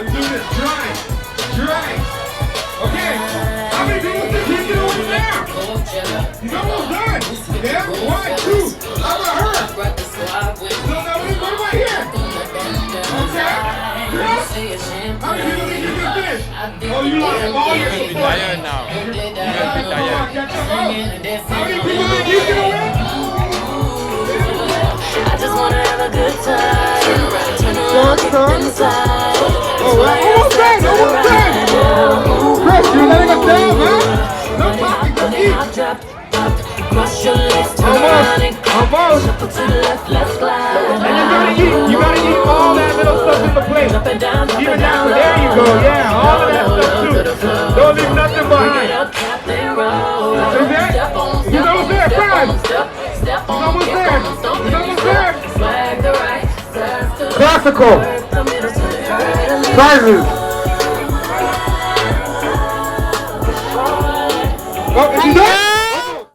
do this. Drink. Okay. How many people think he can over now? He's almost done. Yeah. 1, 2. How about her? No, what about here? Okay. Yeah. How many people think you can finish? Oh, you lost all your support. You're tired now. You're tired. How many people think you can win? I just wanna have a good time. Turn around, get inside. Almost done. Chris, you're letting us down, man. No talking, just eat. Cross your legs, turn around and Almost. shuffle to the left, let's glide. And you gotta eat all that little stuff in the plate. Up and down, up Even and that down, one, there you go. Yeah, all of that stuff too. Don't leave nothing behind. Get up, tap and roll. Is that? Step on, He's almost there, step Prime. on, step on, almost step there. on, stomp He's in almost your there. step. Swag the right, side to the Classical. work, the middle to the right, and Prizes. Oh, is he done?